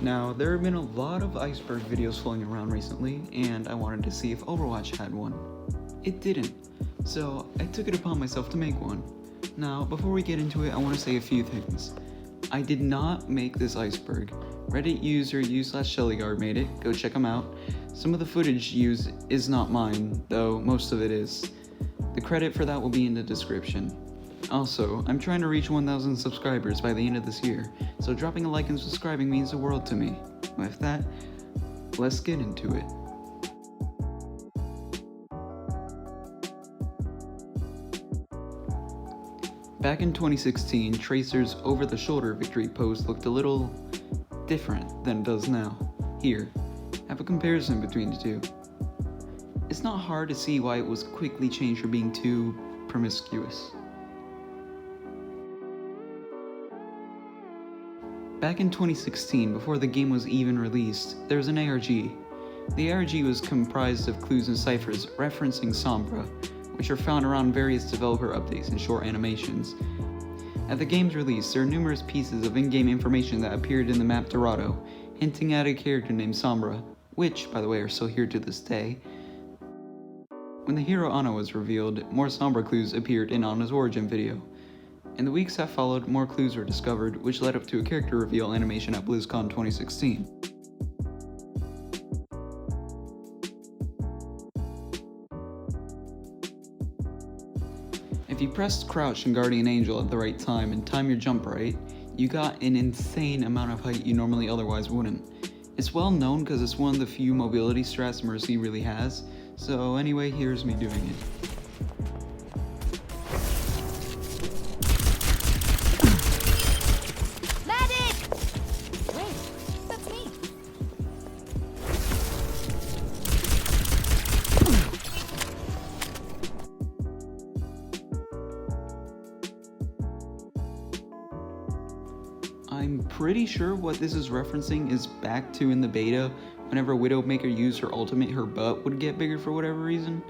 Now, there have been a lot of Iceberg videos floating around recently, and I wanted to see if Overwatch had one. It didn't, so I took it upon myself to make one. Now, before we get into it, I want to say a few things. I did not make this iceberg. Reddit user u/shellyguard made it, go check them out. Some of the footage used is not mine, though most of it is. The credit for that will be in the description. Also, I'm trying to reach 1,000 subscribers by the end of this year, so dropping a like and subscribing means the world to me. With that, let's get into it. Back in 2016, Tracer's over-the-shoulder victory pose looked a little different than it does now. Here, have a comparison between the two. It's not hard to see why it was quickly changed for being too promiscuous. Back in 2016, before the game was even released, there was an ARG. The ARG was comprised of clues and ciphers referencing Sombra, which are found around various developer updates and short animations. At the game's release, there are numerous pieces of in-game information that appeared in the map Dorado, hinting at a character named Sombra, which, by the way, are still here to this day. When the hero Ana was revealed, more Sombra clues appeared in Ana's origin video. In the weeks that followed, more clues were discovered, which led up to a character reveal animation at BlizzCon 2016. If you pressed crouch and Guardian Angel at the right time and time your jump right, you got an insane amount of height you normally otherwise wouldn't. It's well known because it's one of the few mobility strats Mercy really has, so anyway, here's me doing it. I'm pretty sure what this is referencing is back to in the beta, whenever Widowmaker used her ultimate, her butt would get bigger for whatever reason.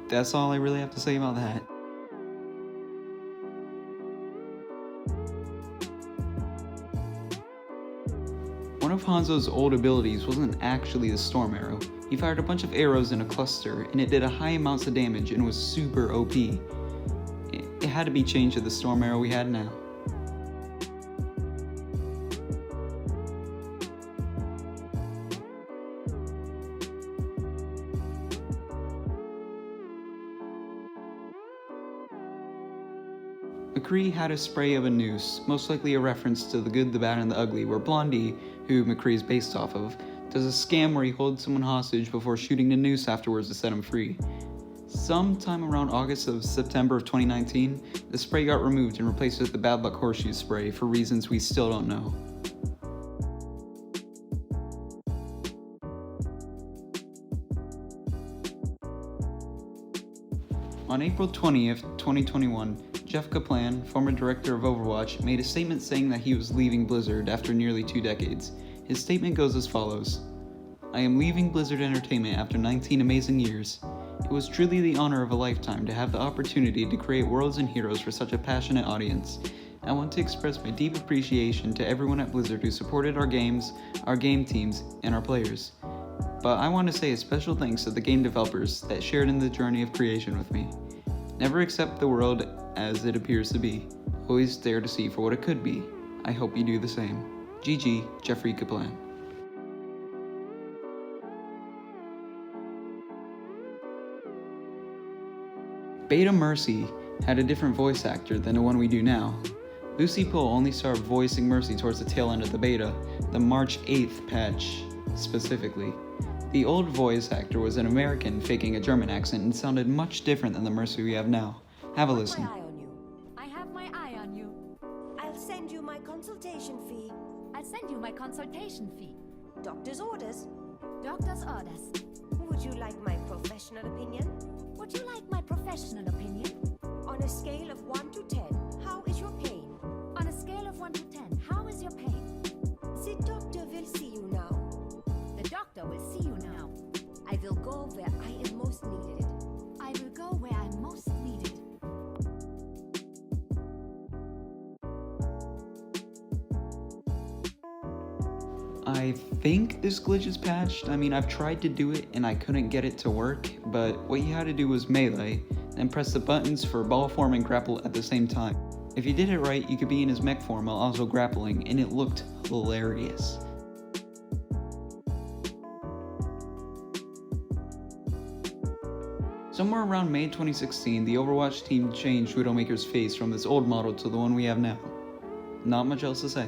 That's all I really have to say about that. One of Hanzo's old abilities wasn't actually the Storm Arrow. He fired a bunch of arrows in a cluster, and it did a high amounts of damage and was super OP. It had to be changed to the Storm Arrow we had now. McCree had a spray of a noose, most likely a reference to The Good, the Bad, and the Ugly, where Blondie, who McCree is based off of, does a scam where he holds someone hostage before shooting the noose afterwards to set him free. Sometime around August of September of 2019, the spray got removed and replaced with the Bad Luck Horseshoe spray for reasons we still don't know. On April 20th, 2021, Jeff Kaplan, former director of Overwatch, made a statement saying that he was leaving Blizzard after nearly 2 decades. His statement goes as follows: "I am leaving Blizzard Entertainment after 19 amazing years. It was truly the honor of a lifetime to have the opportunity to create worlds and heroes for such a passionate audience. I want to express my deep appreciation to everyone at Blizzard who supported our games, our game teams, and our players. But I want to say a special thanks to the game developers that shared in the journey of creation with me. Never accept the world as it appears to be. Always dare to see for what it could be. I hope you do the same. GG, Jeffrey Kaplan." Beta Mercy had a different voice actor than the one we do now. Lucy Poe only started voicing Mercy towards the tail end of the beta, the March 8th patch specifically. The old voice actor was an American faking a German accent and sounded much different than the Mercy we have now. Have a listen. I have my eye on you. I'll send you my consultation fee. I'll send you my consultation fee. Doctor's orders. Doctor's orders. Would you like my professional opinion? Would you like my professional opinion? On a scale of 1 to 10, how is your pain? On a scale of 1 to 10, how is your pain? The doctor will see you now. The doctor will see you now. I will go where I am most needed. I will go where I'm most needed. I think this glitch is patched. I mean, I've tried to do it and I couldn't get it to work, but what you had to do was melee, and press the buttons for ball form and grapple at the same time. If you did it right, you could be in his mech form while also grappling, and it looked hilarious. Somewhere around May 2016, the Overwatch team changed Widowmaker's face from this old model to the one we have now. Not much else to say.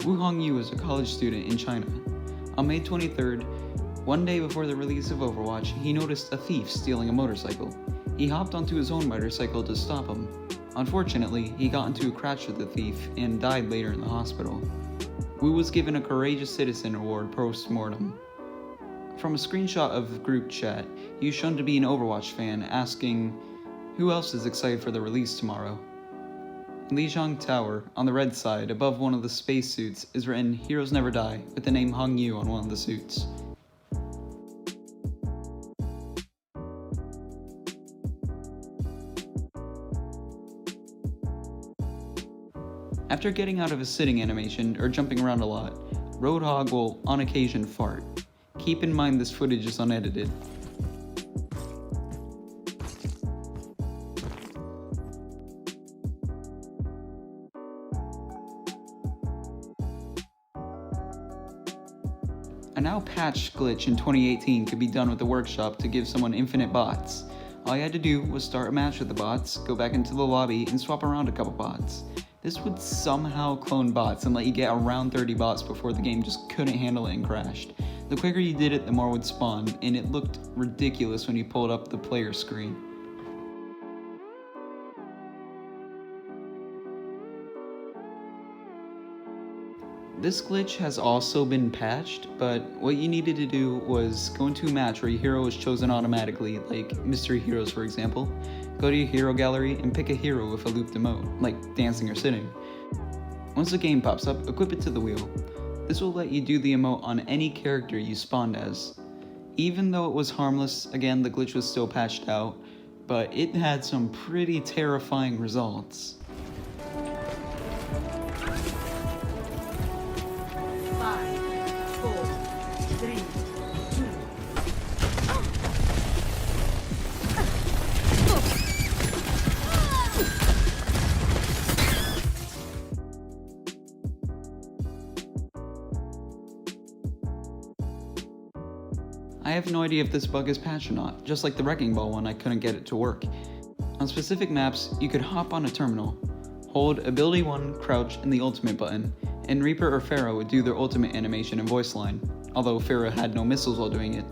Wu Hongyu is a college student in China. On May 23rd, one day before the release of Overwatch, he noticed a thief stealing a motorcycle. He hopped onto his own motorcycle to stop him. Unfortunately, he got into a crash with the thief and died later in the hospital. Wu was given a Courageous Citizen award post-mortem. From a screenshot of group chat, he was shown to be an Overwatch fan, asking, "Who else is excited for the release tomorrow?" In Lijiang Tower, on the red side, above one of the spacesuits, is written "Heroes Never Die" with the name Hongyu on one of the suits. After getting out of his sitting animation or jumping around a lot, Roadhog will on occasion fart. Keep in mind this footage is unedited. A now patched glitch in 2018 could be done with the workshop to give someone infinite bots. All you had to do was start a match with the bots, go back into the lobby, and swap around a couple bots. This would somehow clone bots and let you get around 30 bots before the game just couldn't handle it and crashed. The quicker you did it, the more would spawn, and it looked ridiculous when you pulled up the player screen. This glitch has also been patched, but what you needed to do was go into a match where your hero was chosen automatically, like Mystery Heroes for example. Go to your hero gallery and pick a hero with a looped emote, like dancing or sitting. Once the game pops up, equip it to the wheel. This will let you do the emote on any character you spawned as. Even though it was harmless, again the glitch was still patched out, but it had some pretty terrifying results. 5, 4, 3, 2. I have no idea if this bug is patched or not, just like the Wrecking Ball one I couldn't get it to work. On specific maps, you could hop on a terminal, hold Ability 1, crouch, and the ultimate button, and Reaper or Pharah would do their ultimate animation and voice line. Although Pharah had no missiles while doing it,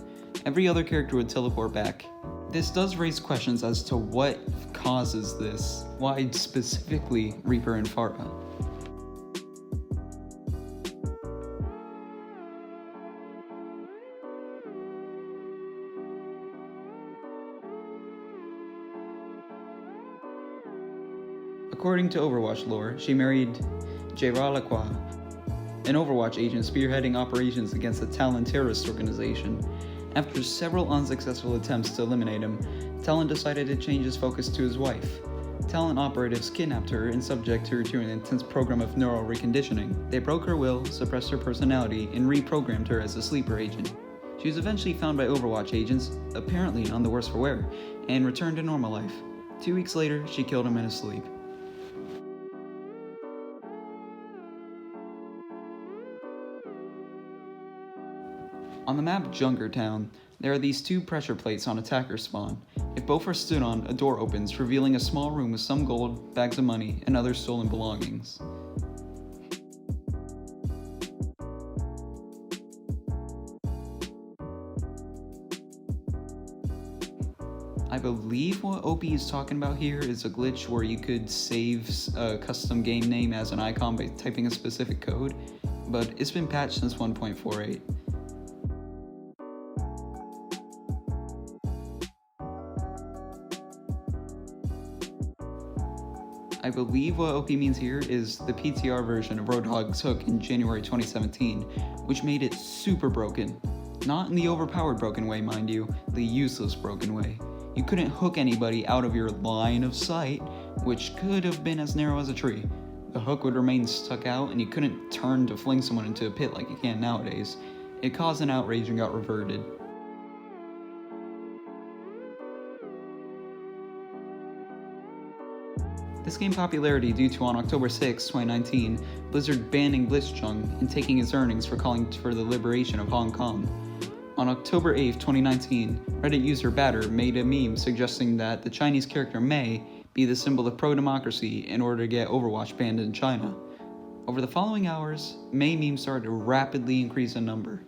every other character would teleport back. This does raise questions as to what causes this. Why specifically Reaper and Pharah? According to Overwatch lore, she married Jera Lacroix, an Overwatch agent spearheading operations against the Talon terrorist organization. After several unsuccessful attempts to eliminate him, Talon decided to change his focus to his wife. Talon operatives kidnapped her and subjected her to an intense program of neural reconditioning. They broke her will, suppressed her personality, and reprogrammed her as a sleeper agent. She was eventually found by Overwatch agents, apparently none the worse for wear, and returned to normal life. 2 weeks later, she killed him in his sleep. On the map Junkertown, there are these 2 pressure plates on attacker spawn. If both are stood on, a door opens, revealing a small room with some gold, bags of money, and other stolen belongings. I believe what OP is talking about here is a glitch where you could save a custom game name as an icon by typing a specific code, but it's been patched since 1.48. I believe what OP means here is the PTR version of Roadhog's hook in January 2017, which made it super broken. Not in the overpowered broken way, mind you, the useless broken way. You couldn't hook anybody out of your line of sight, which could have been as narrow as a tree. The hook would remain stuck out, and you couldn't turn to fling someone into a pit like you can nowadays. It caused an outrage and got reverted. This gained popularity due to on October 6, 2019, Blizzard banning Blitzchung and taking his earnings for calling for the liberation of Hong Kong. On October 8, 2019, Reddit user Batter made a meme suggesting that the Chinese character May be the symbol of pro-democracy in order to get Overwatch banned in China. Over the following hours, May memes started to rapidly increase in number.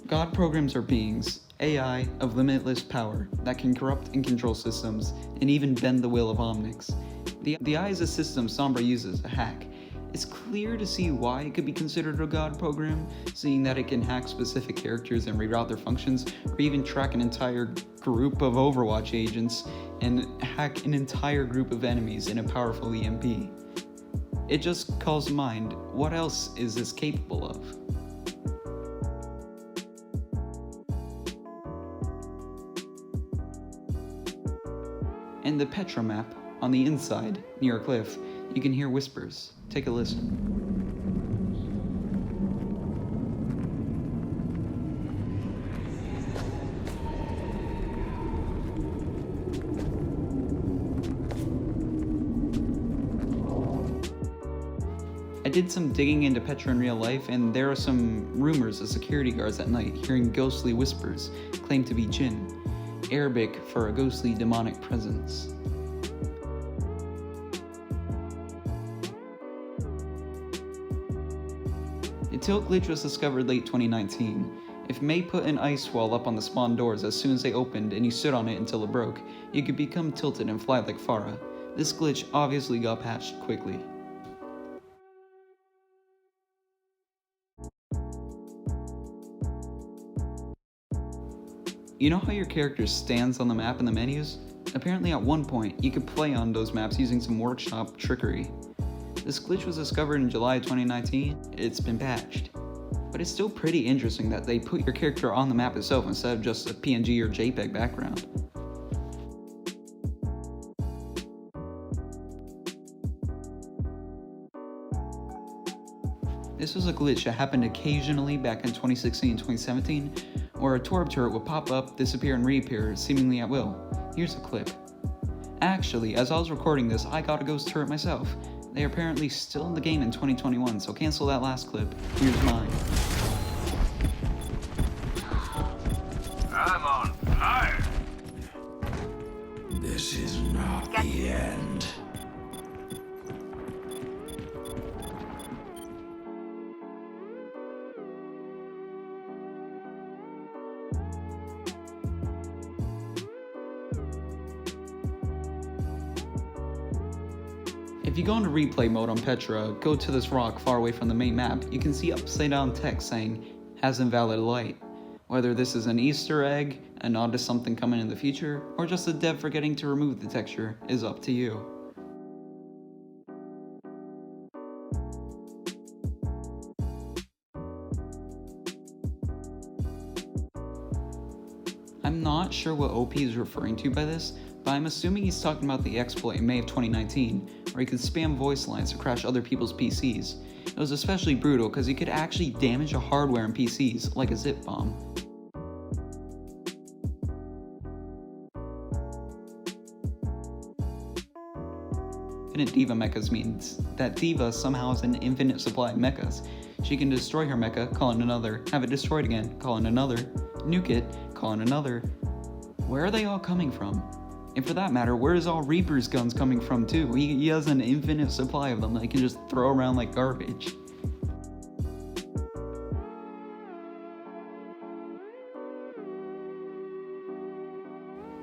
God programs are beings, AI of limitless power, that can corrupt and control systems, and even bend the will of Omnics. The AI is a system Sombra uses, a hack. It's clear to see why it could be considered a God program, seeing that it can hack specific characters and reroute their functions, or even track an entire group of Overwatch agents and hack an entire group of enemies in a powerful EMP. It just calls to mind, what else is this capable of? In the Petra map, on the inside, near a cliff, you can hear whispers. Take a listen. I did some digging into Petra in real life, and there are some rumors of security guards at night hearing ghostly whispers claimed to be jinn, Arabic for a ghostly demonic presence. The tilt glitch was discovered late 2019. If May put an ice wall up on the spawn doors as soon as they opened and you stood on it until it broke, you could become tilted and fly like Farah. This glitch obviously got patched quickly. You know how your character stands on the map in the menus? Apparently at one point, you could play on those maps using some workshop trickery. This glitch was discovered in July 2019, it's been patched. But it's still pretty interesting that they put your character on the map itself instead of just a PNG or JPEG background. This was a glitch that happened occasionally back in 2016 and 2017, where a Torb turret would pop up, disappear, and reappear seemingly at will. Here's a clip. Actually, as I was recording this, I got a ghost turret myself. They are apparently still in the game in 2021, so cancel that last clip. Here's mine. I'm on fire! This is not the end. If you go into replay mode on Petra, go to this rock far away from the main map, you can see upside down text saying, has invalid light. Whether this is an Easter egg, a nod to something coming in the future, or just a dev forgetting to remove the texture, is up to you. I'm not sure what OP is referring to by this, but I'm assuming he's talking about the exploit in May of 2019, where he could spam voice lines to crash other people's PCs. It was especially brutal because he could actually damage a hardware in PCs, like a zip bomb. Infinite Diva mechas means that Diva somehow has an infinite supply of mechas. She can destroy her mecha, call in another, have it destroyed again, call in another, nuke it, call in another. Where are they all coming from? And for that matter, where is all Reaper's guns coming from too? He has an infinite supply of them that he can just throw around like garbage.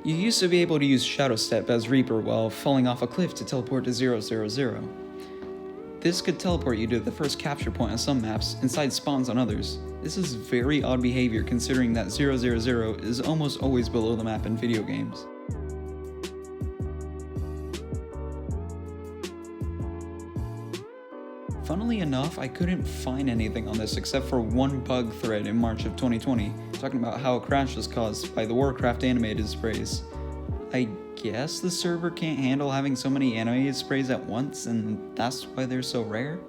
You used to be able to use Shadow Step as Reaper while falling off a cliff to teleport to 000. This could teleport you to the first capture point on some maps, inside spawns on others. This is very odd behavior considering that 000 is almost always below the map in video games. Funnily enough, I couldn't find anything on this except for one bug thread in March of 2020, talking about how a crash was caused by the Warcraft animated sprays. I guess the server can't handle having so many animated sprays at once, and that's why they're so rare?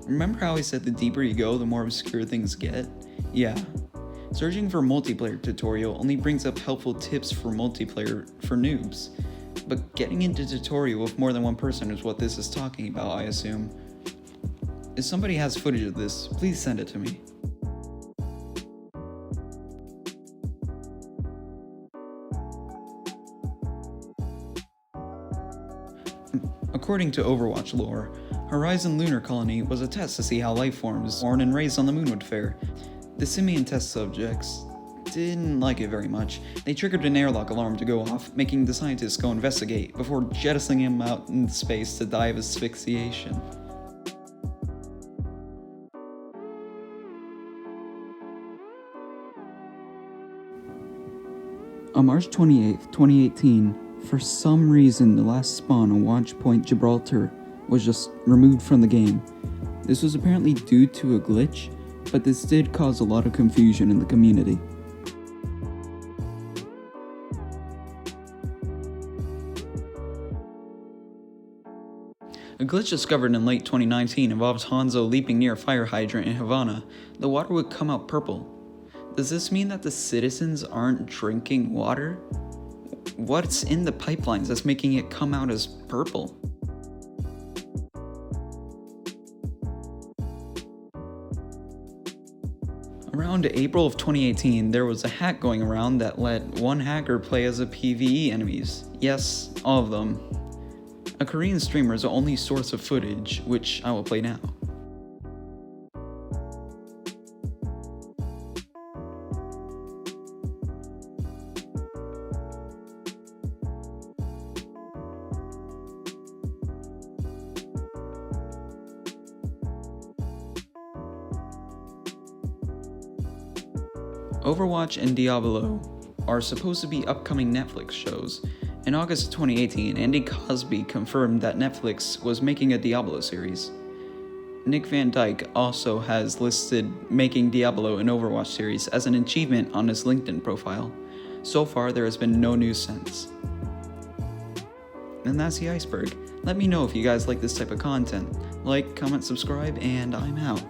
Remember how I said the deeper you go, the more obscure things get? Yeah. Searching for multiplayer tutorial only brings up helpful tips for multiplayer for noobs. But getting into tutorial with more than one person is what this is talking about, I assume. If somebody has footage of this, please send it to me. According to Overwatch lore, Horizon Lunar Colony was a test to see how life forms born and raised on the moon would fare. The simian test subjects didn't like it very much. They triggered an airlock alarm to go off, making the scientists go investigate before jettisoning him out into space to die of asphyxiation. On March 28, 2018, for some reason the last spawn on Watch Point Gibraltar was just removed from the game. This was apparently due to a glitch, but this did cause a lot of confusion in the community. A glitch discovered in late 2019 involves Hanzo leaping near a fire hydrant in Havana. The water would come out purple. Does this mean that the citizens aren't drinking water? What's in the pipelines that's making it come out as purple? Around April of 2018, there was a hack going around that let one hacker play as a PvE enemies. Yes, all of them. A Korean streamer's only source of footage, which I will play now. Overwatch and Diablo are supposed to be upcoming Netflix shows. In August of 2018, Andy Cosby confirmed that Netflix was making a Diablo series. Nick Van Dyke also has listed making Diablo an Overwatch series as an achievement on his LinkedIn profile. So far, there has been no news since. And that's the Iceberg. Let me know if you guys like this type of content. Like, comment, subscribe, and I'm out.